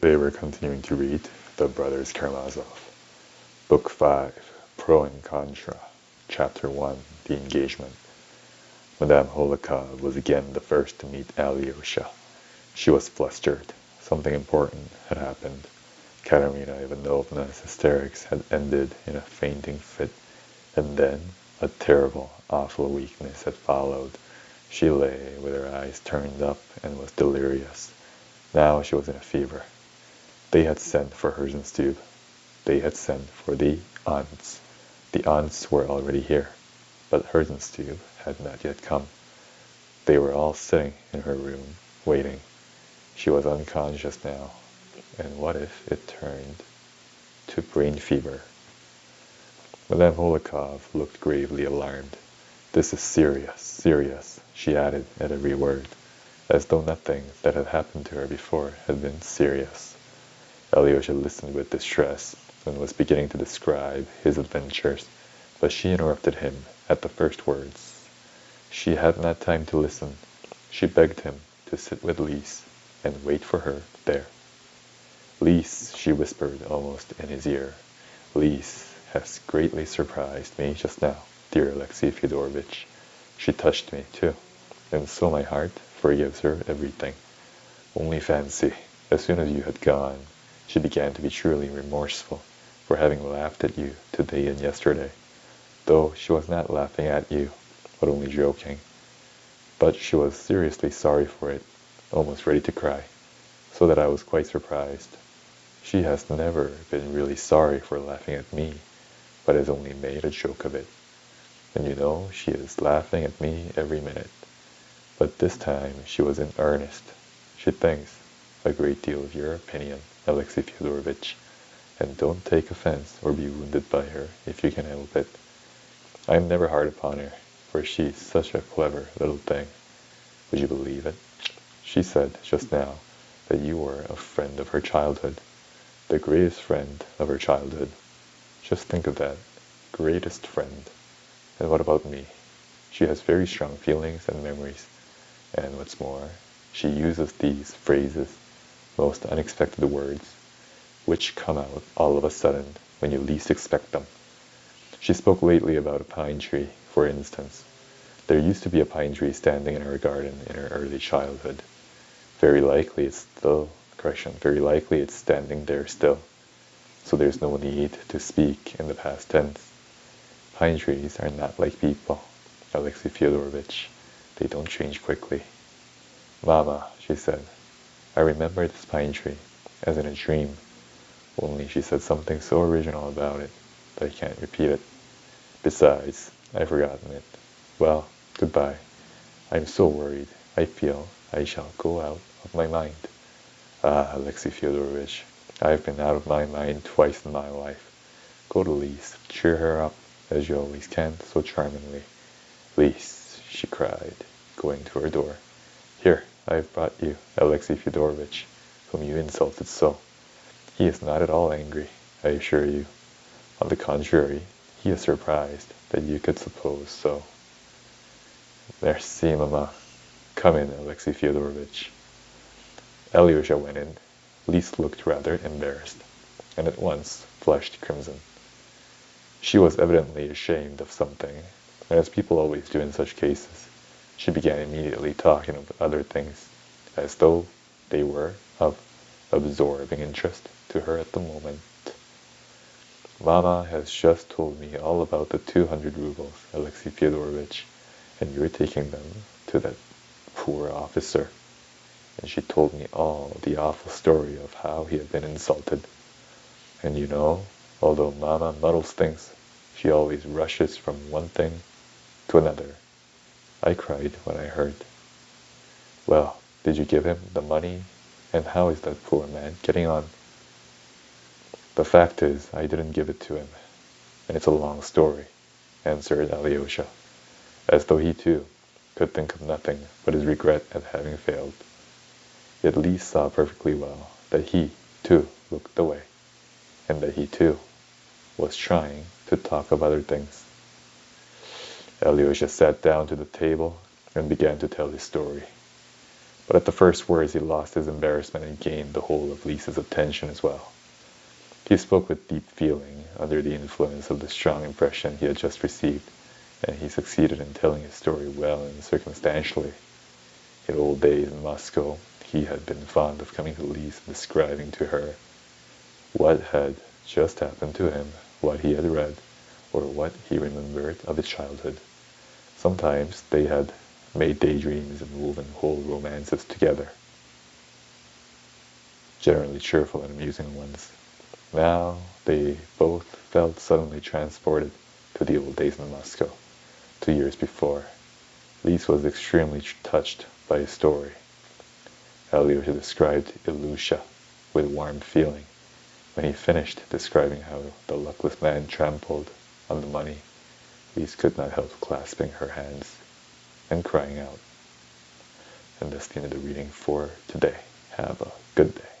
They were continuing to read The Brothers Karamazov, Book 5, Pro and Contra, Chapter 1, The Engagement. Madame Holikov was again the first to meet Alyosha. She was flustered. Something important had happened. Katerina Ivanovna's hysterics had ended in a fainting fit, and then a terrible, awful weakness had followed. She lay with her eyes turned up and was delirious. Now she was in a fever. They had sent for Herzenstube. They had sent for the aunts. The aunts were already here, but Herzenstube had not yet come. They were all sitting in her room, waiting. She was unconscious now, and what if it turned to brain fever? Madame Holikov looked gravely alarmed. "This is serious, serious," she added at every word, as though nothing that had happened to her before had been serious. Alyosha listened with distress, and was beginning to describe his adventures, but she interrupted him at the first words. She had not time to listen. She begged him to sit with Lise, and wait for her there. "Lise," she whispered almost in his ear, "Lise has greatly surprised me just now, dear Alexey Fyodorovitch. She touched me, too, and so my heart forgives her everything. Only fancy, as soon as you had gone, she began to be truly remorseful for having laughed at you today and yesterday, though she was not laughing at you, but only joking. But she was seriously sorry for it, almost ready to cry, so that I was quite surprised. She has never been really sorry for laughing at me, but has only made a joke of it. And you know she is laughing at me every minute. But this time she was in earnest. She thinks a great deal of your opinion, Alexey Fyodorovitch, and don't take offense or be wounded by her if you can help it. I am never hard upon her, for she is such a clever little thing. Would you believe it? She said just now that you were a friend of her childhood, the greatest friend of her childhood. Just think of that, greatest friend. And what about me? She has very strong feelings and memories, and what's more, she uses these phrases, most unexpected words, which come out all of a sudden when you least expect them. She spoke lately about a pine tree, for instance. There used to be a pine tree standing in her garden in her early childhood. Very likely it's standing there still, so there's no need to speak in the past tense. Pine trees are not like people, Alexey Fyodorovitch. They don't change quickly. "Mama," she said, "I remember this pine tree, as in a dream, only she said something so original about it that I can't repeat it. Besides, I've forgotten it. Well, goodbye. I'm so worried. I feel I shall go out of my mind." "Ah, Alexey Fyodorovitch, I've been out of my mind twice in my life. Go to Lise, cheer her up, as you always can, so charmingly. Lise," she cried, going to her door. "Here, I've brought you Alexey Fyodorovitch, whom you insulted so. He is not at all angry, I assure you. On the contrary, he is surprised that you could suppose so." "Merci, Mamma. Come in, Alexey Fyodorovitch." Alyosha went in. Lise looked rather embarrassed, and at once flushed crimson. She was evidently ashamed of something, and as people always do in such cases, she began immediately talking of other things, as though they were of absorbing interest to her at the moment. "Mamma has just told me all about the 200 rubles, Alexey Fyodorovitch, and you're taking them to that poor officer. And she told me all the awful story of how he had been insulted. And you know, although Mamma muddles things, she always rushes from one thing to another. I cried when I heard. Well, did you give him the money? And how is that poor man getting on?" "The fact is, I didn't give it to him, and it's a long story," answered Alyosha, as though he too could think of nothing but his regret at having failed. Yet Lise saw perfectly well that he, too, looked away, and that he, too, was trying to talk of other things. Alyosha sat down to the table and began to tell his story. But at the first words he lost his embarrassment and gained the whole of Lisa's attention as well. He spoke with deep feeling, under the influence of the strong impression he had just received, and he succeeded in telling his story well and circumstantially. In old days in Moscow, he had been fond of coming to Lise and describing to her what had just happened to him, what he had read, or what he remembered of his childhood. Sometimes they had made daydreams and woven whole romances together, generally cheerful and amusing ones. Now they both felt suddenly transported to the old days in Moscow, 2 years before. Lise was extremely touched by his story. Alyosha described Ilusha with warm feeling. When he finished describing how the luckless man trampled on the money, Lise could not help clasping her hands and crying out. And that's the end of the reading for today. Have a good day.